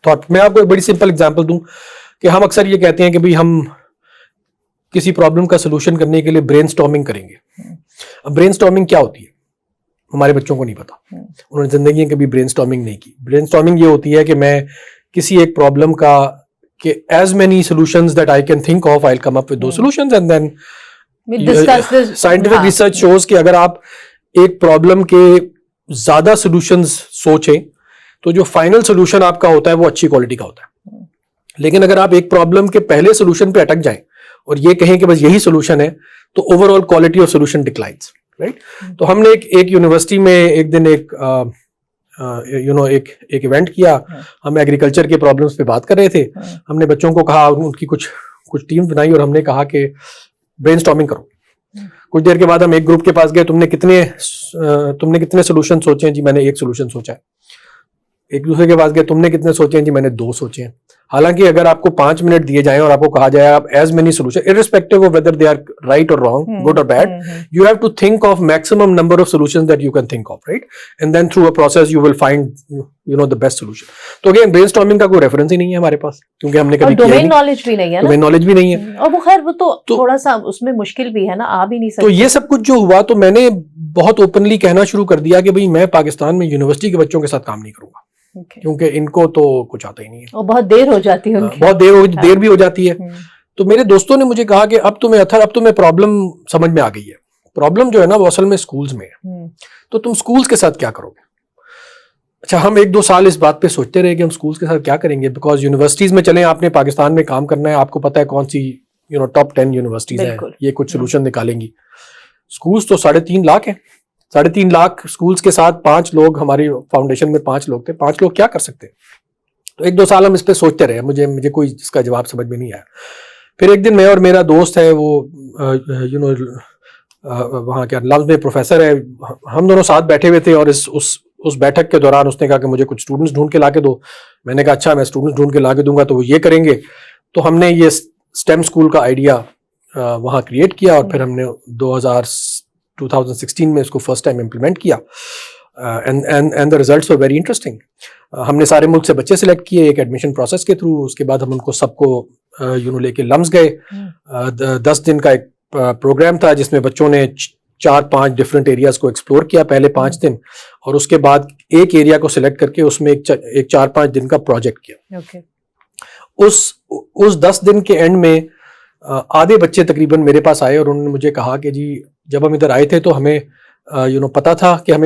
Thought. मैं आपको एक बड़ी सिंपल एग्जांपल दूं कि हम अक्सर ये कहते हैं कि भाई हम किसी प्रॉब्लम का सोल्यूशन करने के लिए ब्रेनस्टॉर्मिंग करेंगे। अब ब्रेनस्टॉर्मिंग क्या होती है हमारे बच्चों को नहीं पता, उन्होंने जिंदगी में कभी ब्रेनस्टॉर्मिंग नहीं की। ब्रेनस्टॉर्मिंग ये होती है कि मैं किसी एक प्रॉब्लम का कि as many solutions that I can think of, I will come up with those solutions and then scientific research shows कि अगर आप एक प्रॉब्लम के ज्यादा सॉल्यूशंस सोचें तो जो फाइनल सॉल्यूशन आपका होता है वो अच्छी क्वालिटी का होता है। लेकिन अगर आप एक प्रॉब्लम के पहले सॉल्यूशन पे अटक जाएं और ये कहें कि बस यही सॉल्यूशन है तो overall quality of solution declines, right. तो हमने एक यूनिवर्सिटी में एक दिन एक इवेंट किया। हम एग्रीकल्चर के प्रॉब्लम्स पे बात कर रहे थे। हमने बच्चों को कहा, उनकी कुछ टीम बनाई और हमने कहा कि ब्रेनस्टॉर्मिंग करो। कुछ देर के बाद हम एक ग्रुप के पास गए, तुमने कितने सॉल्यूशन सोचे हैं? जी मैंने एक सॉल्यूशन सोचा है। एक दूसरे के पास गए, तुमने कितने सोचे हैं? जी मैंने 2 सोचे हैं। हालांकि अगर आपको 5 मिनट दिए जाएं और आपको कहा जाए आप as many solution, irrespective of whether they are right और रॉन्ग, गुड और bad, you have to think of maximum number of solutions that you can think of, right? And then through a process you will find the best solution. तो again brainstorming का कोई reference ही नहीं है हमारे पास, क्योंकि हमने कभी किया नहीं। डोमेन नॉलेज भी नहीं है ना, डोमेन नॉलेज भी नहीं है। और वो खैर वो तो थोड़ा सा उसमें मुश्किल भी है ना, आ भी नहीं सकते। तो ये सब कुछ जो हुआ तो मैंने बहुत ओपनली कहना शुरू कर दिया कि भाई मैं पाकिस्तान में यूनिवर्सिटी के बच्चों के साथ काम नहीं करूंगा, क्योंकि इनको तो कुछ आता ही नहीं है और बहुत देर हो जाती है उनकी। बहुत देर भी हो जाती है। तो मेरे दोस्तों ने मुझे कहा कि अब तुम्हें प्रॉब्लम समझ में आ गई है। प्रॉब्लम जो है ना वो असल में स्कूल्स में है, तो तुम स्कूल्स के साथ क्या करोगे? अच्छा, हम 1-2 साल इस बात पे सोचते रहे कि हम स्कूल्स के साथ क्या करेंगे, बिकॉज यूनिवर्सिटीज में चलें, आपने पाकिस्तान में काम करना है, आपको पता है कौन सी टॉप 10 यूनिवर्सिटीज हैं, ये कुछ सोल्यूशन निकालेंगी। स्कूल्स तो 3.5 लाख है। 3.5 लाख स्कूल्स के साथ 5 लोग, हमारी फाउंडेशन में 5 लोग थे, 5 लोग क्या कर सकते हैं? तो 1-2 साल हम इस पे सोचते रहे, मुझे कोई इसका जवाब समझ में नहीं आया। फिर एक दिन मैं और मेरा दोस्त है, वो वहाँ क्या लम्स में प्रोफेसर है, हम दोनों साथ बैठे हुए थे और उस बैठक के दौरान उसने कहा कि मुझे कुछ स्टूडेंट्स ढूंढ के ला के दो। मैंने कहा अच्छा, मैं स्टूडेंट्स ढूंढ के ला के दूंगा तो वो ये करेंगे। तो हमने ये स्टेम स्कूल का आइडिया वहाँ क्रिएट किया और फिर हमने 2016 में इसको फर्स्ट टाइम इम्प्लीमेंट किया and the results were very interesting. हमने सारे मुल्क से बच्चे सिलेक्ट किए एक एडमिशन प्रोसेस के थ्रू। उसके बाद हम उनको सबको लेके लम्स गए। 10 दिन का एक प्रोग्राम था जिसमें बच्चों ने 4-5 डिफरेंट एरियाज को एक्सप्लोर किया पहले 5 दिन, और उसके बाद एक एरिया को सिलेक्ट करके उसमें एक 4-5 दिन का प्रोजेक्ट किया। उस 10 दिन के एंड में आधे बच्चे तकरीबन मेरे पास आए और उन्होंने मुझे कहा कि जी जब हम इधर आए थे तो हमें पता था कि हमें